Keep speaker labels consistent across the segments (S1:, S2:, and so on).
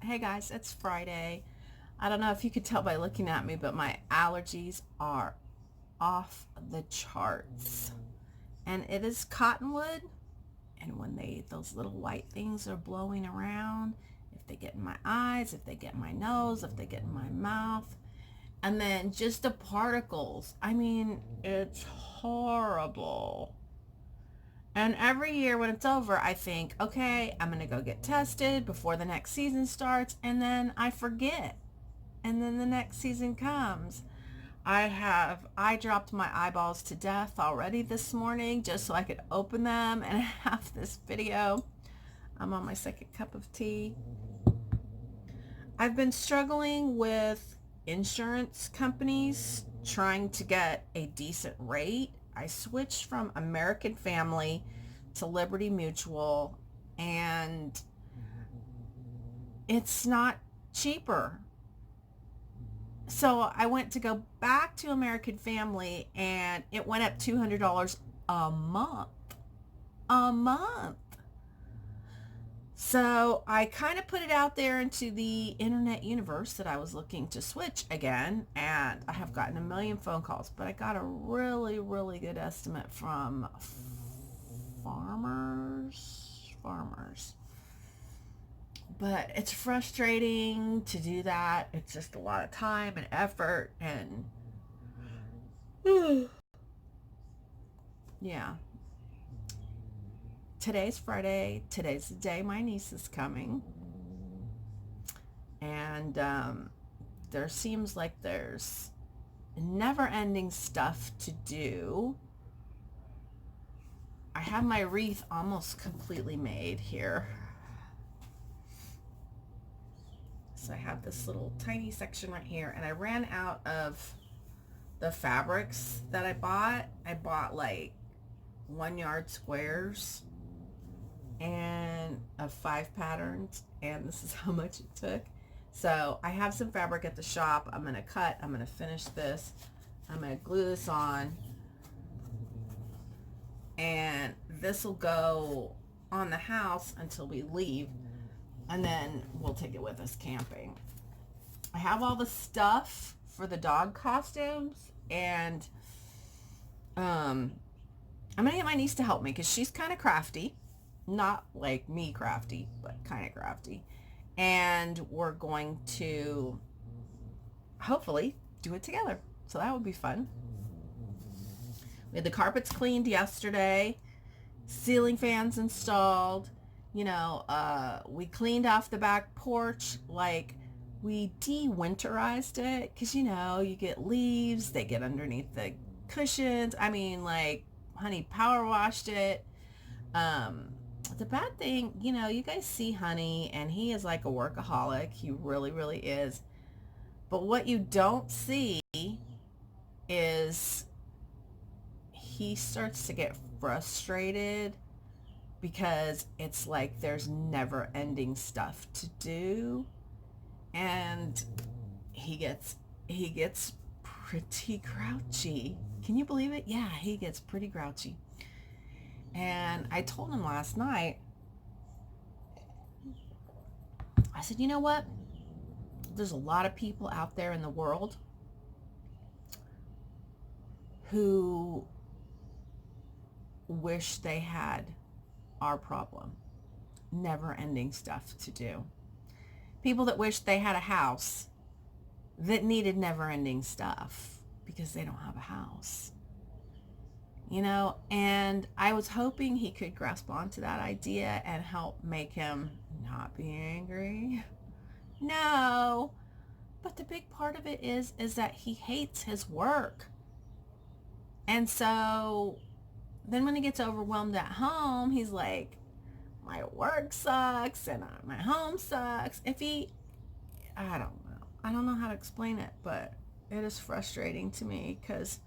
S1: Hey guys, it's Friday. I don't know if you could tell by looking at me, but my allergies are off the charts. And it is cottonwood. And when those little white things are blowing around, if they get in my eyes, if they get in my nose, if they get in my mouth, and then just the particles. I mean, it's horrible. And every year when it's over, I think, okay, I'm going to go get tested before the next season starts. And then I forget. And then the next season comes. I dropped my eyeballs to death already this morning just so I could open them and have this video. I'm on my second cup of tea. I've been struggling with insurance companies trying to get a decent rate. I switched from American Family to Liberty Mutual, and it's not cheaper. So I went to go back to American Family, and it went up $200 a month. A month. So I kind of put it out there into the internet universe that I was looking to switch again, and I have gotten a million phone calls, but I got a really, really good estimate from farmers. But it's frustrating to do that. It's just a lot of time and effort, and yeah. Today's Friday. Today's the day my niece is coming. And there seems like there's never-ending stuff to do. I have my wreath almost completely made here. So I have this little tiny section right here, and I ran out of the fabrics that I bought. I bought like 1 yard squares and of 5 patterns, and this is how much it took. So I have some fabric at the shop. I'm going to finish this. I'm going to glue this on, and this will go on the house until we leave, and then we'll take it with us camping. I have all the stuff for the dog costumes, and I'm going to get my niece to help me because she's kind of crafty. Not like me crafty, but kind of crafty. And we're going to hopefully do it together. So that would be fun. We had the carpets cleaned yesterday, ceiling fans installed. We cleaned off the back porch, like we de-winterized it, because you get leaves, they get underneath the cushions. I mean, like, honey power washed it. The bad thing, you guys see Honey, and he is like a workaholic. He really, really is. But what you don't see is he starts to get frustrated because it's like there's never ending stuff to do. And he gets pretty grouchy. Can you believe it? Yeah, he gets pretty grouchy. And I told him last night, I said, you know what? There's a lot of people out there in the world who wish they had our problem. Never-ending stuff to do. People that wish they had a house that needed never-ending stuff because they don't have a house. And I was hoping he could grasp onto that idea and help make him not be angry. No. But the big part of it is that he hates his work. And so then when he gets overwhelmed at home, he's like, my work sucks and my home sucks. I don't know how to explain it, but it is frustrating to me because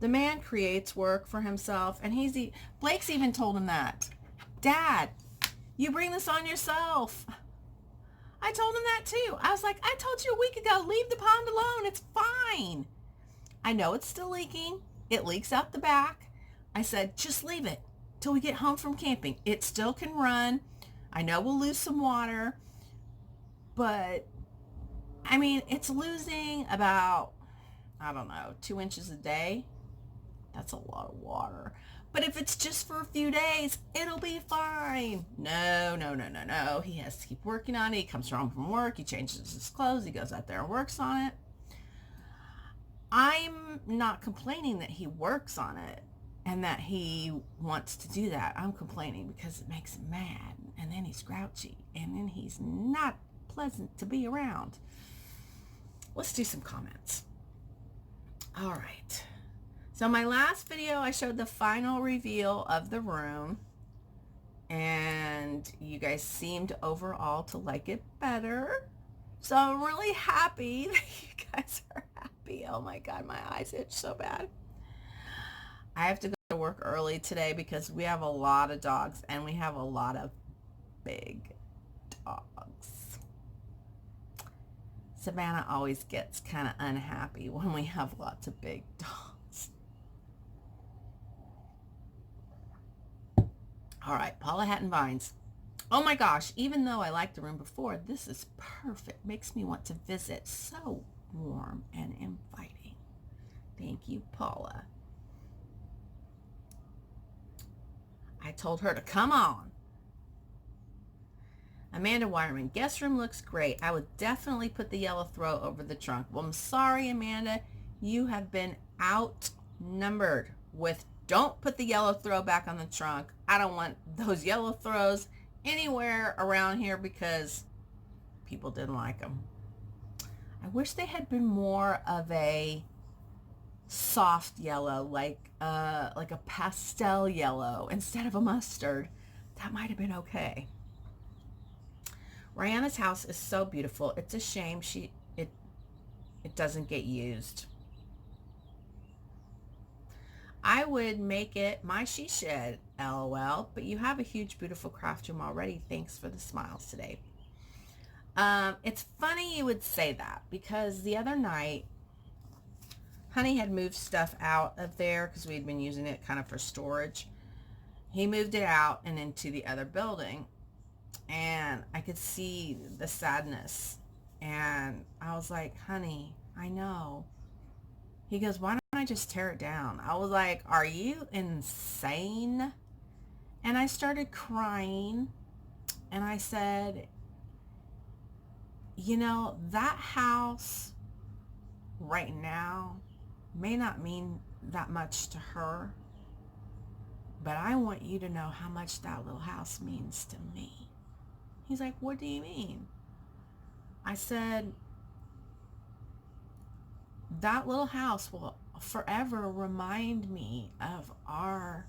S1: the man creates work for himself, and Blake's even told him that. Dad, you bring this on yourself. I told him that too. I was like, I told you a week ago, leave the pond alone. It's fine. I know it's still leaking. It leaks out the back. I said, just leave it till we get home from camping. It still can run. I know we'll lose some water, But I mean, it's losing about, I don't know, 2 inches a day. That's a lot of water. But if it's just for a few days, it'll be fine. No, no, no, no, no. He has to keep working on it. He comes home from work. He changes his clothes. He goes out there and works on it. I'm not complaining that he works on it and that he wants to do that. I'm complaining because it makes him mad. And then he's grouchy. And then he's not pleasant to be around. Let's do some comments. All right. So my last video, I showed the final reveal of the room, and you guys seemed overall to like it better. So I'm really happy that you guys are happy. Oh my God, my eyes itch so bad. I have to go to work early today because we have a lot of dogs and we have a lot of big dogs. Savannah always gets kind of unhappy when we have lots of big dogs. All right, Paula Hatton Vines. Oh my gosh, even though I liked the room before, this is perfect. Makes me want to visit. So warm and inviting. Thank you, Paula. I told her to come on. Amanda Wireman, guest room looks great. I would definitely put the yellow throw over the trunk. Well, I'm sorry, Amanda. You have been outnumbered with don't put the yellow throw back on the trunk. I don't want those yellow throws anywhere around here because people didn't like them. I wish they had been more of a soft yellow, like a pastel yellow instead of a mustard. That might have been okay. Rihanna's house is so beautiful. It's a shame it doesn't get used. I would make it my she shed, LOL, but you have a huge, beautiful craft room already. Thanks for the smiles today. It's funny you would say that because the other night, Honey had moved stuff out of there because we had been using it kind of for storage. He moved it out and into the other building, and I could see the sadness. And I was like, honey, I know. He goes, why don't I just tear it down? I was like, are you insane? And I started crying, and I said, you know, that house right now may not mean that much to her, but I want you to know how much that little house means to me. He's like, what do you mean? I said, that little house will forever remind me of our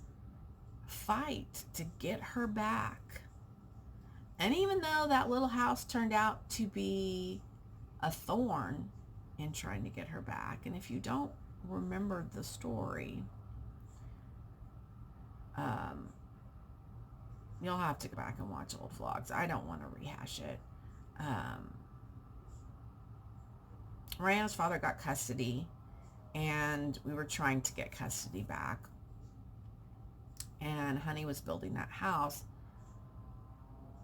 S1: fight to get her back. And even though that little house turned out to be a thorn in trying to get her back, and if you don't remember the story, you'll have to go back and watch old vlogs. I don't want to rehash it. Rihanna's father got custody, and we were trying to get custody back. And Honey was building that house,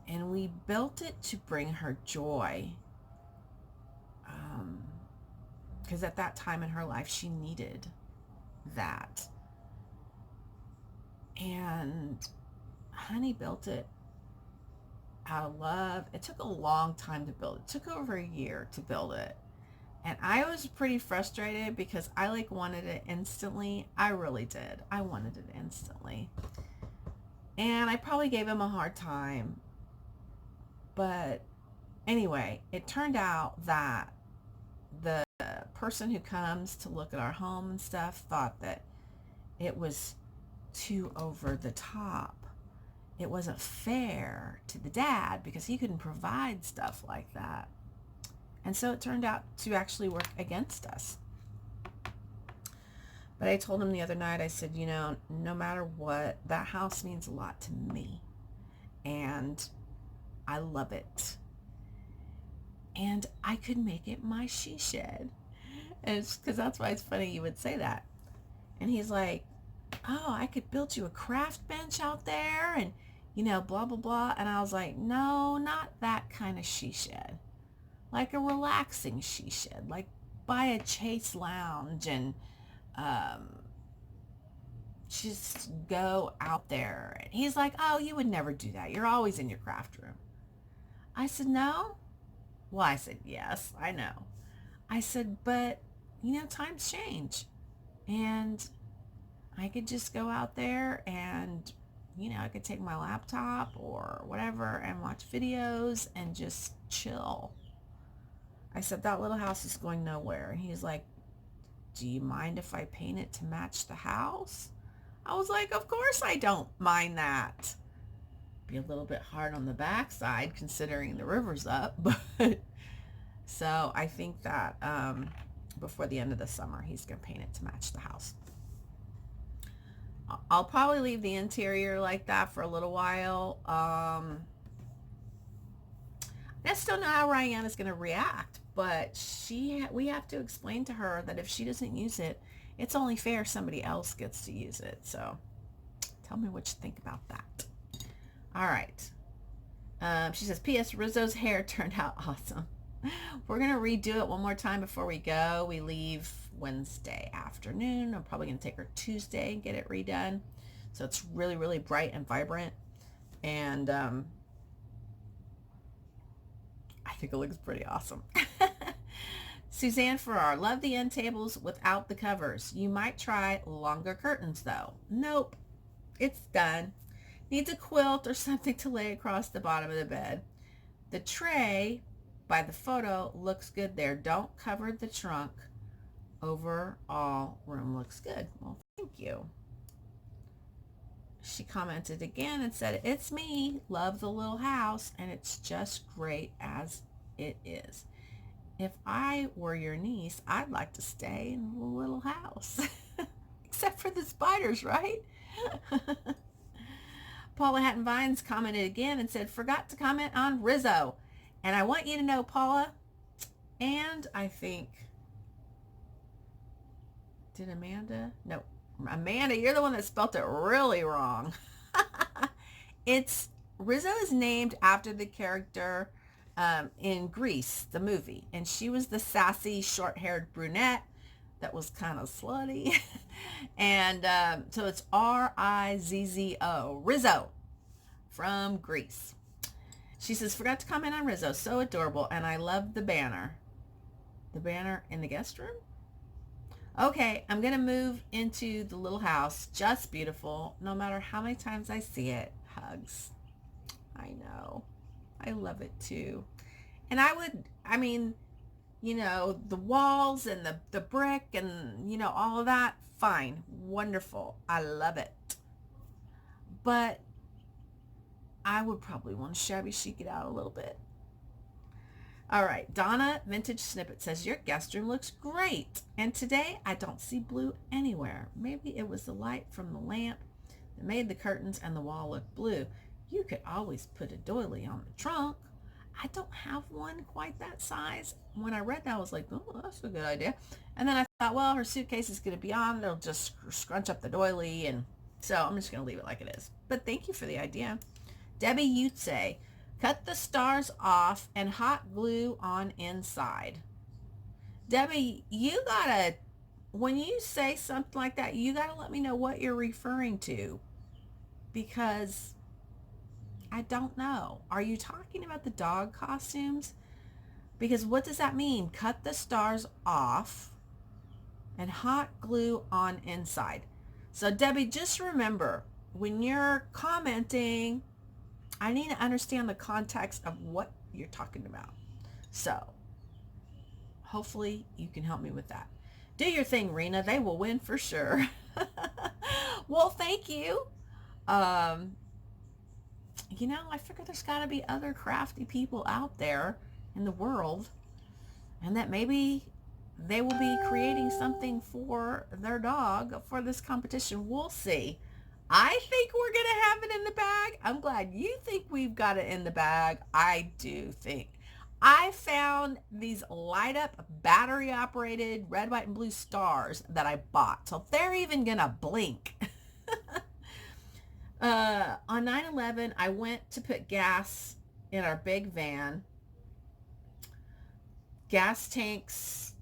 S1: and we built it to bring her joy. Because at that time in her life, she needed that. And Honey built it out of love. It took a long time to build. It took over a year to build it. And I was pretty frustrated because I wanted it instantly. I really did. I wanted it instantly. And I probably gave him a hard time. But anyway, it turned out that the person who comes to look at our home and stuff thought that it was too over the top. It wasn't fair to the dad because he couldn't provide stuff like that. And so it turned out to actually work against us. But I told him the other night, I said, you know, no matter what, that house means a lot to me. And I love it. And I could make it my she shed. And it's because that's why it's funny you would say that. And he's like, oh, I could build you a craft bench out there and, you know, blah, blah, blah. And I was like, no, not that kind of she shed. like a relaxing she shed, like by a Chase lounge, and um, just go out there. And he's like, oh, you would never do that. You're always in your craft room. I said, no. Well, I said, yes, I know. I said, but, times change. And I could just go out there and, I could take my laptop or whatever and watch videos and just chill. I said, that little house is going nowhere. And he's like, do you mind if I paint it to match the house? I was like, of course I don't mind that. Be a little bit hard on the backside considering the river's up, but so I think that before the end of the summer, he's going to paint it to match the house. I'll probably leave the interior like that for a little while. I just don't know how Ryan is going to react, but we have to explain to her that if she doesn't use it, it's only fair somebody else gets to use it. So tell me what you think about that. All right. She says, P.S. Rizzo's hair turned out awesome. We're going to redo it one more time before we go. We leave Wednesday afternoon. I'm probably going to take her Tuesday and get it redone. So it's really, really bright and vibrant. And I think it looks pretty awesome. Suzanne Farrar, love the end tables without the covers. You might try longer curtains though. Nope, it's done. Needs a quilt or something to lay across the bottom of the bed. The tray by the photo looks good there. Don't cover the trunk. Overall room looks good. Well, thank you. She commented again and said, it's me. Love the little house and it's just great as it is. If I were your niece, I'd like to stay in the little house. Except for the spiders, right? Paula Hatton Vines commented again and said, forgot to comment on Rizzo. And I want you to know, Paula, and I think, did Amanda? No, Amanda, you're the one that spelt it really wrong. It's, Rizzo is named after the character in Grease, the movie. And she was the sassy, short-haired brunette that was kind of slutty. And so it's Rizzo, Rizzo from Grease. She says, forgot to comment on Rizzo. So adorable. And I love the banner. The banner in the guest room? Okay, I'm going to move into the little house. Just beautiful. No matter how many times I see it. Hugs. I know. I love it too. And the walls and the brick and, all of that, fine. Wonderful. I love it. But I would probably want to shabby chic it out a little bit. All right, Donna Vintage Snippet says, your guest room looks great. And today I don't see blue anywhere. Maybe it was the light from the lamp that made the curtains and the wall look blue. You could always put a doily on the trunk. I don't have one quite that size. When I read that, I was like, oh, that's a good idea. And then I thought, well, her suitcase is going to be on. They'll just scrunch up the doily. And so I'm just going to leave it like it is. But thank you for the idea. Debbie Utze, cut the stars off and hot glue on inside. Debbie, you gotta, when you say something like that, you gotta let me know what you're referring to, because I don't know. Are you talking about the dog costumes? Because what does that mean? Cut the stars off and hot glue on inside. So Debbie, just remember, when you're commenting, I need to understand the context of what you're talking about. So hopefully you can help me with that. Do your thing, Rena. They will win for sure. Well, thank you. I figure there's got to be other crafty people out there in the world, and that maybe they will be creating something for their dog for this competition. We'll see. I think we're going to have it in the bag. I'm glad you think we've got it in the bag. I do think. I found these light up battery operated red, white, and blue stars that I bought. So they're even going to blink. On 9/11, I went to put gas in our big van Gas tanks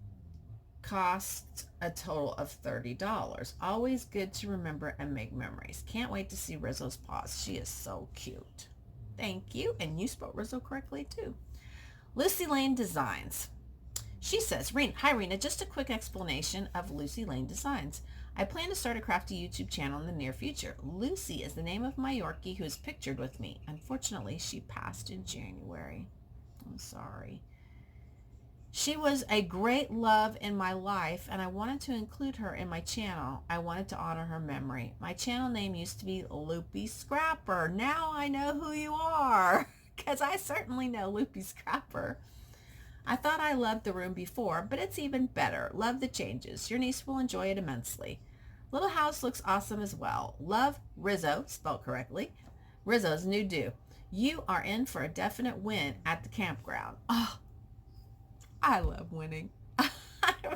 S1: cost a total of $30. Always good to remember and make memories. Can't wait to see Rizzo's paws. She is so cute. Thank you. And you spelled Rizzo correctly too. Lucy Lane Designs. She says, hi Rena, just a quick explanation of Lucy Lane Designs. I plan to start a crafty YouTube channel in the near future. Lucy is the name of my Yorkie who is pictured with me. Unfortunately, she passed in January. I'm sorry. She was a great love in my life, and I wanted to include her in my channel. I wanted to honor her memory. My channel name used to be Loopy Scrapper. Now I know who you are, because I certainly know Loopy Scrapper. I thought I loved the room before, but it's even better. Love the changes. Your niece will enjoy it immensely. Little house looks awesome as well. Love, Rizzo, spelled correctly. Rizzo's new do. You are in for a definite win at the campground. Oh, I love winning. I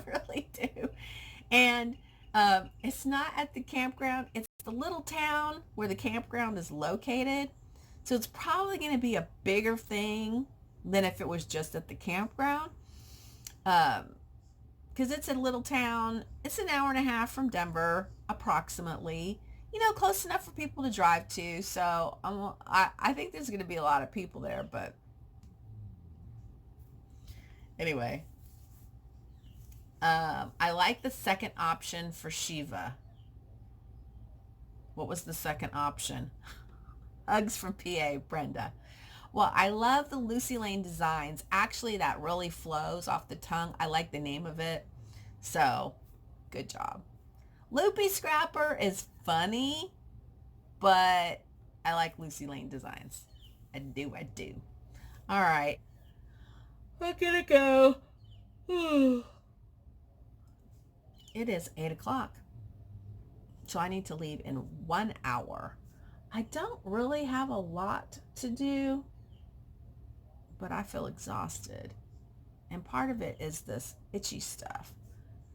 S1: really do. And it's not at the campground. It's the little town where the campground is located. So it's probably going to be a bigger thing than if it was just at the campground. Because it's a little town. It's an hour and a half from Denver, approximately. You know, close enough for people to drive to. So I think there's going to be a lot of people there, but anyway, I like the second option for Shiva. What was the second option? Hugs from PA, Brenda. Well, I love the Lucy Lane Designs. Actually, that really flows off the tongue. I like the name of it. So, good job. Loopy Scrapper is funny, but I like Lucy Lane Designs. I do. All right. I'm gonna go. It is 8 o'clock. So I need to leave in 1 hour. I don't really have a lot to do, but I feel exhausted. And part of it is this itchy stuff.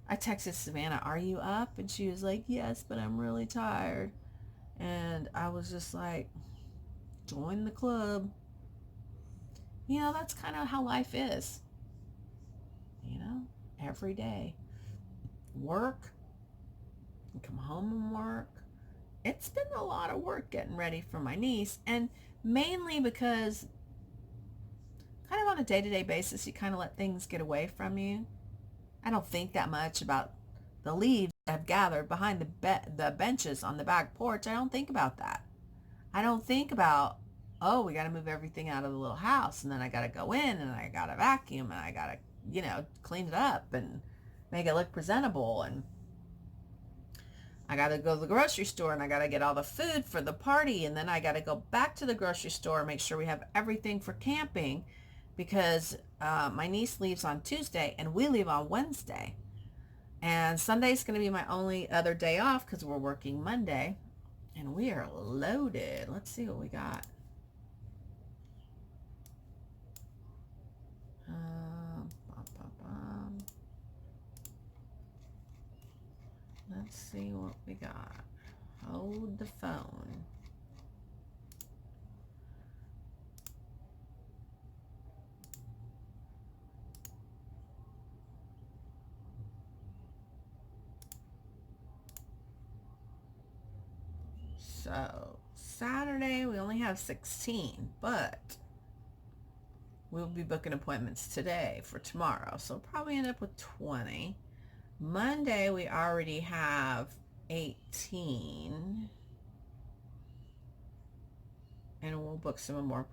S1: I texted Savannah, are you up? And she was like, yes, but I'm really tired. And I was just like, join the club. You know, that's kind of how life is. You know, every day. Work. And come home and work. It's been a lot of work getting ready for my niece. And mainly because kind of on a day-to-day basis, you kind of let things get away from you. I don't think that much about the leaves I've gathered behind the benches on the back porch. I don't think about that. I don't think about, oh, we got to move everything out of the little house, and then I got to go in, and I got to vacuum, and I got to, you know, clean it up and make it look presentable, and I got to go to the grocery store, and I got to get all the food for the party, and then I got to go back to the grocery store and make sure we have everything for camping, because my niece leaves on Tuesday and we leave on Wednesday. And Sunday's going to be my only other day off because we're working Monday. And we are loaded. Let's see what we got. Let's see what we got. Hold the phone. So Saturday we only have 16, but we'll be booking appointments today for tomorrow, so probably end up with 20. Monday we already have 18, and we'll book some more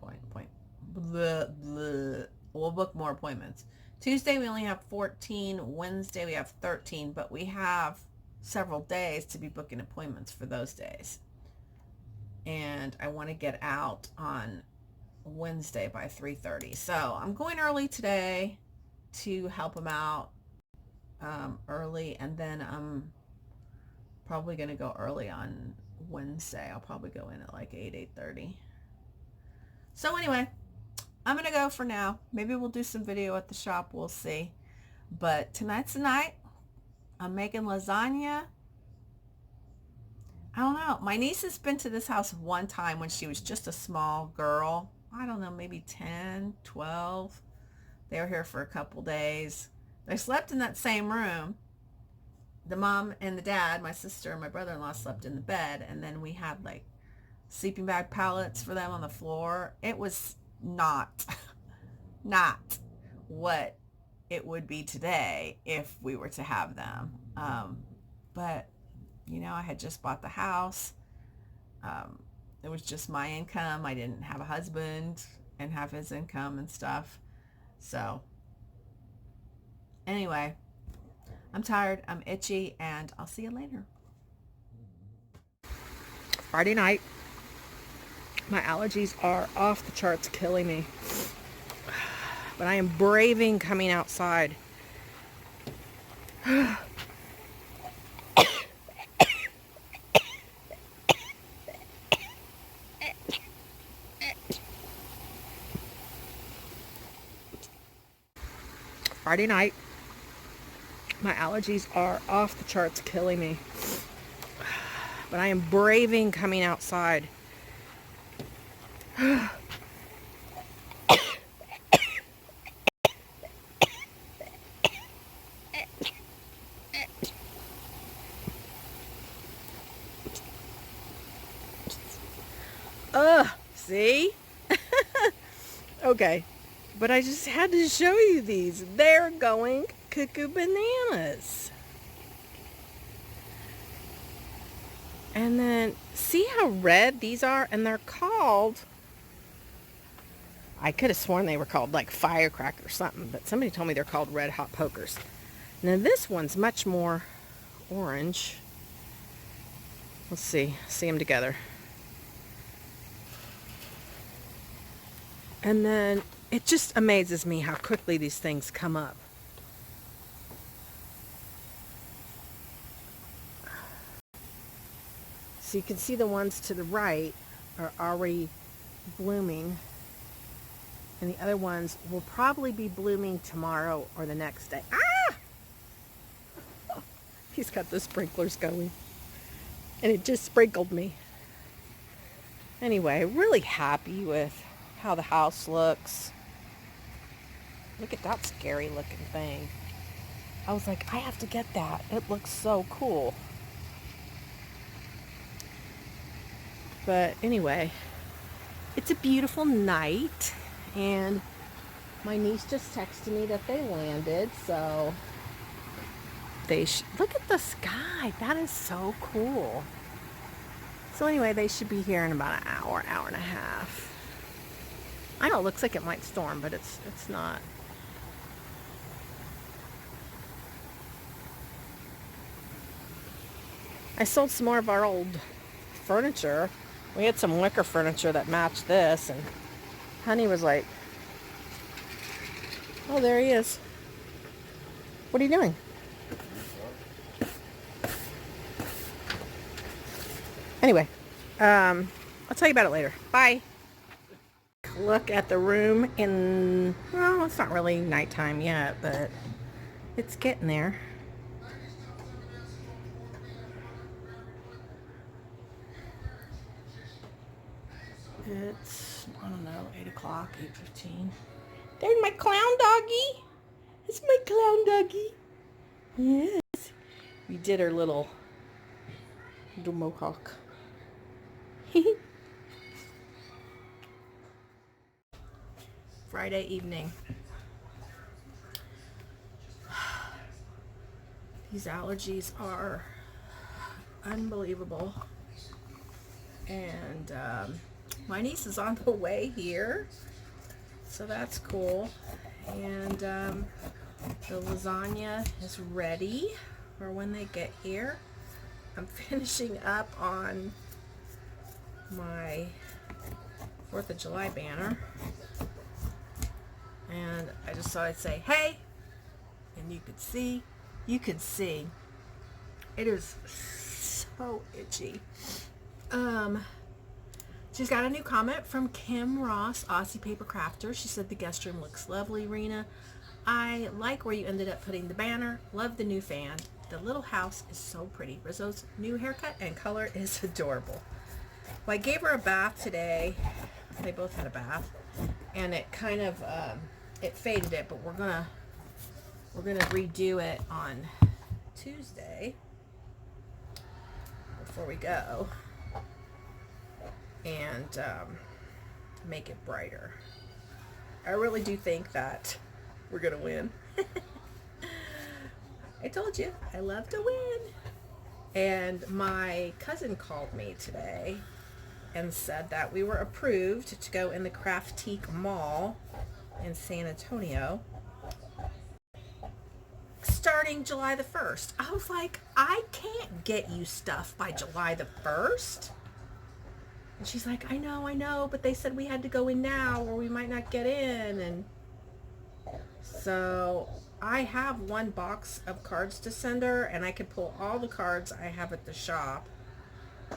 S1: we'll book more appointments. Tuesday we only have 14, Wednesday we have 13, but we have several days to be booking appointments for those days. And I want to get out on Wednesday by 3:30. So I'm going early today to help them out early, and then I'm probably going to go early on Wednesday. I'll probably go in at like 8:30. So anyway, I'm going to go for now. Maybe we'll do some video at the shop. We'll see. But tonight's the night. I'm making lasagna. I don't know. My niece has been to this house one time when she was just a small girl. I don't know, maybe 10, 12. They were here for a couple days. They slept in that same room. The mom and the dad, my sister and my brother-in-law, slept in the bed, and then we had like sleeping bag pallets for them on the floor. It was not what it would be today if we were to have them. But you know, I had just bought the house. It was just my income. I didn't have a husband and have his income and stuff. So anyway, I'm tired, I'm itchy, and I'll see you later. Friday night. My allergies are off the charts, killing me. But I am braving coming outside. Friday night. My allergies are off the charts, killing me. But I am braving coming outside. See? Okay. But I just had to show you these. They're going cuckoo bananas. And then see how red these are? And they're called, I could have sworn they were called like firecracker or something, but somebody told me they're called red hot pokers. Now this one's much more orange. Let's see them together. And then it just amazes me how quickly these things come up. So you can see the ones to the right are already blooming. And the other ones will probably be blooming tomorrow or the next day. Ah! He's got the sprinklers going. And it just sprinkled me. Anyway, really happy with how the house looks. Look at that scary looking thing. I was like, I have to get that. It looks so cool. But anyway, it's a beautiful night, and my niece just texted me that they landed, so look at the sky. That is so cool. So anyway, they should be here in about an hour and a half. I know it looks like it might storm, but it's not. I sold some more of our old furniture. We had some wicker furniture that matched this, and Honey was like, oh, there he is. What are you doing? Anyway, I'll tell you about it later. Bye. Look at the room in, well, it's not really nighttime yet, but it's getting there. It's, I don't know, 8 o'clock, 8:15. There's my clown doggy. It's my clown doggy. Yes. We did our little mohawk. Friday evening. These allergies are unbelievable. And my niece is on the way here, so that's cool. And the lasagna is ready for when they get here. I'm finishing up on my 4th of July banner, and I just thought I'd say hey, and you could see it is so itchy. She's got a new comment from Kim Ross, Aussie Paper Crafter. She said the guest room looks lovely, Rena. I like where you ended up putting the banner. Love the new fan. The little house is so pretty. Rizzo's new haircut and color is adorable. Well, I gave her a bath today. They both had a bath. And it kind of it faded it, but we're gonna redo it on Tuesday before we go, and make it brighter. I really do think that we're gonna win. I told you, I love to win. And my cousin called me today and said that we were approved to go in the Craftique Mall in San Antonio starting July the 1st. I was like, I can't get you stuff by July the 1st. And she's like, I know, but they said we had to go in now or we might not get in. And so I have one box of cards to send her, and I could pull all the cards I have at the shop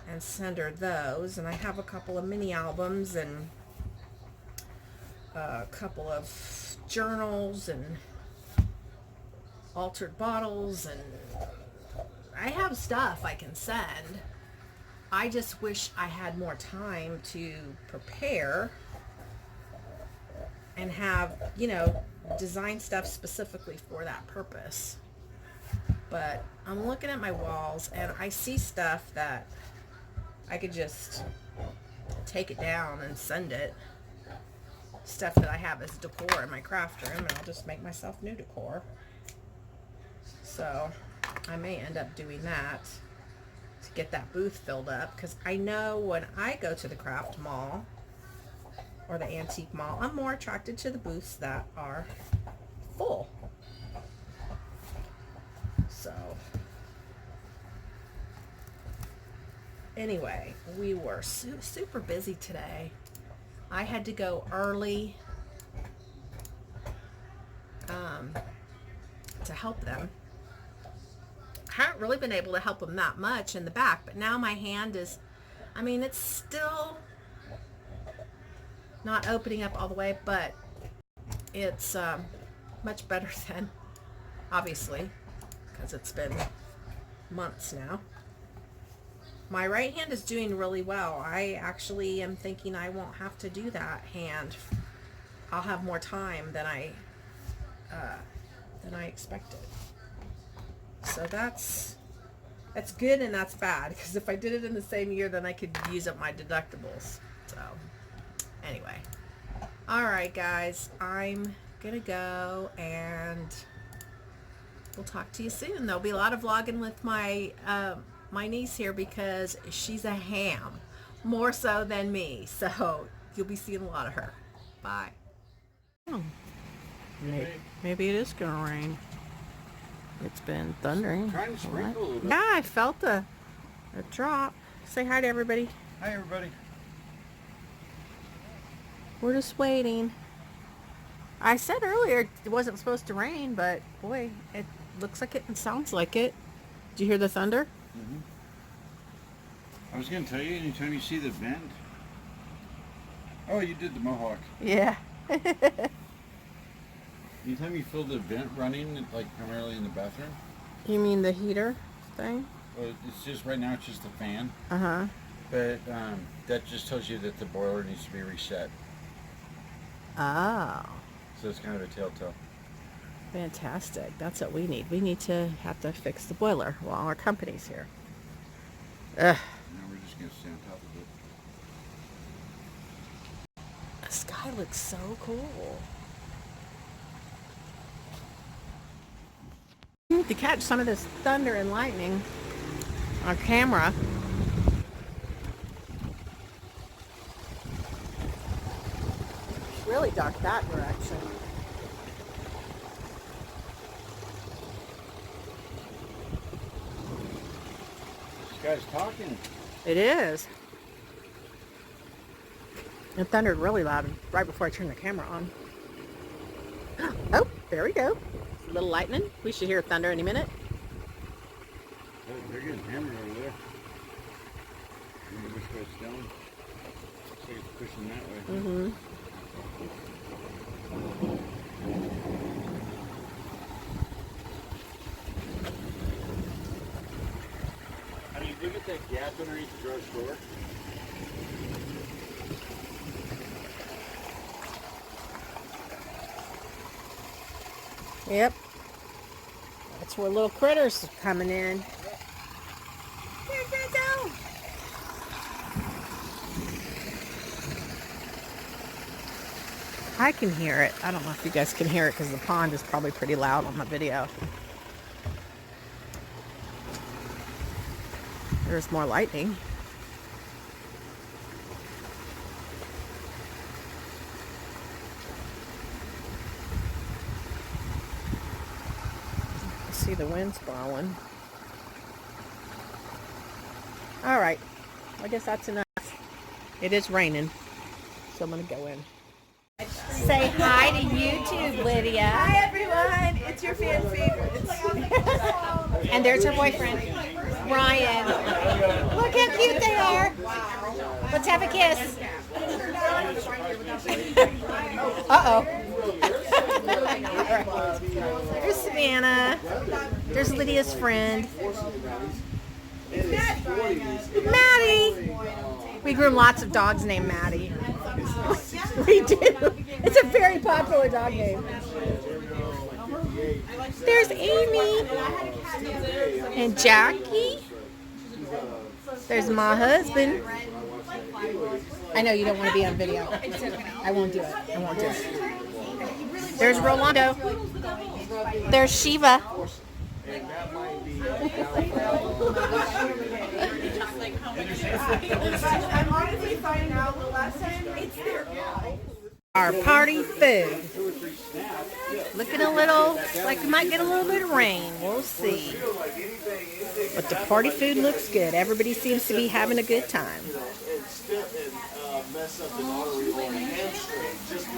S1: and send her those. And I have a couple of mini albums and a couple of journals and altered bottles, and I have stuff I can send. I just wish I had more time to prepare and have, design stuff specifically for that purpose. But I'm looking at my walls and I see stuff that I could just take it down and send it. Stuff that I have as decor in my craft room, and I'll just make myself new decor. So I may end up doing that to get that booth filled up, because I know when I go to the craft mall or the antique mall, I'm more attracted to the booths that are full. So anyway, we were super busy today. I had to go early to help them. I haven't really been able to help them that much in the back, but now my hand is, it's still not opening up all the way, but it's much better than, obviously, because it's been months now. My right hand is doing really well. I actually am thinking I won't have to do that hand. I'll have more time than I expected. So that's good and that's bad, because if I did it in the same year, then I could use up my deductibles. So anyway, all right guys, I'm gonna go, and we'll talk to you soon. There'll be a lot of vlogging with my niece here, because she's a ham, more so than me, so you'll be seeing a lot of her. Bye. Maybe it is gonna rain. It's been thundering.
S2: Trying to sprinkle a little bit.
S1: Yeah, I felt a drop. Say hi to everybody.
S2: Hi, everybody.
S1: We're just waiting. I said earlier it wasn't supposed to rain, but boy, it looks like it and sounds like it. Did you hear the thunder?
S2: Mm-hmm. I was going to tell you, anytime you see the vent. Oh, you did the mohawk.
S1: Yeah.
S2: Anytime you feel the vent running, like primarily in the bathroom.
S1: You mean the heater thing?
S2: Well, it's just, right now it's just a fan.
S1: Uh-huh.
S2: But that just tells you that the boiler needs to be reset.
S1: Oh.
S2: So it's kind of a telltale.
S1: Fantastic. That's what we need. We need to have to fix the boiler while our company's here. Ugh.
S2: Now we're just going to stay on top of it.
S1: The sky looks so cool. To catch some of this thunder and lightning on camera. It's really dark that direction.
S2: This guy's talking.
S1: It is. It thundered really loud right before I turned the camera on. Oh, there we go. A little lightning. We should hear thunder any minute.
S2: Oh, they're getting hammered over there. Maybe which way it's going. Looks like it's pushing that way.
S1: Mm-hmm.
S2: I mean, look at that gap underneath the garage door.
S1: Yep. That's where little critters are coming in. Here, go. I can hear it. I don't know if you guys can hear it because the pond is probably pretty loud on the video. There's more lightning. I see the wind's blowing. All right. I guess that's enough. It is raining, so I'm going to go in. Say hi to YouTube, Lydia.
S3: Hi everyone, it's your fan favorites.
S1: And there's her boyfriend, Ryan. Look how cute they are. Let's have a kiss. Uh-oh. There's Savannah. There's Lydia's friend. Maddie. We groom lots of dogs named Maddie. We do. It's a very popular dog name. There's Amy. And Jackie. There's my husband. I know you don't want to be on video. I won't do it. I won't do it. There's Rolando. There's Shiva.
S3: I'm honestly finding out the last time it's there.
S1: Our party food. Looking a little like we might get a little bit of rain. We'll see. But the party food looks good. Everybody seems to be having a good time.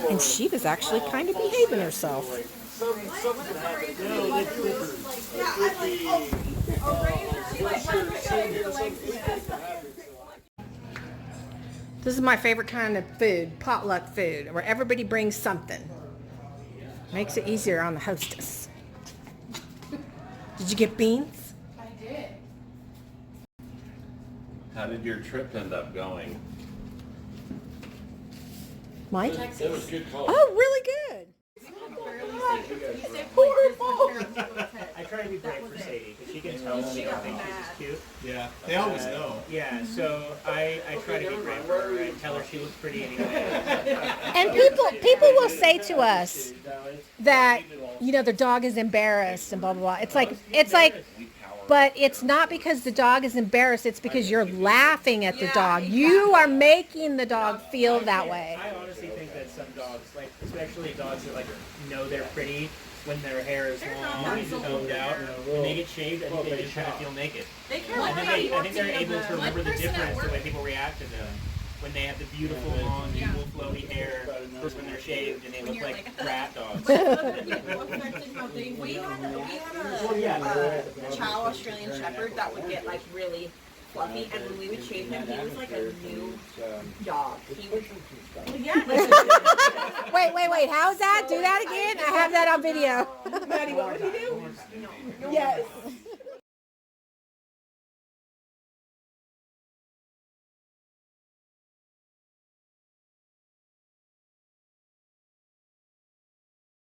S1: And she was actually kind of behaving herself. This is my favorite kind of food, potluck food, where everybody brings something. Makes it easier on the hostess. Did you get beans?
S3: I did.
S4: How did your trip end up going?
S1: Mike?
S4: It was good call.
S1: Oh, really good.
S5: I try to be brave for Sadie because she can tell when they don't think she's cute.
S6: Yeah, they always know.
S5: Yeah, so I try to be brave for her and tell her she looks pretty anyway.
S1: And people will say to us that, you know, their dog is embarrassed and blah, blah, blah. It's like, but it's not because the dog is embarrassed. It's because you're laughing at the dog. You are making the dog feel that way.
S5: I honestly think that some dogs, like especially dogs that like know they're pretty when their hair is long and combed out, when they get shaved, I think they just kind of feel naked.
S3: They care
S5: I
S3: about
S5: think I think they're able to remember the difference the way people react to them. When they have the beautiful, long, beautiful, flowy hair versus when they're shaved and they look like rat dogs.
S3: We had a child Australian Shepherd that would get like really fluffy, and when we would shave him, he was like a new dog. He was, well, yeah.
S1: Wait. How's that? Do that again. I have that on video.
S3: Maddie, what would he do?
S1: Yes.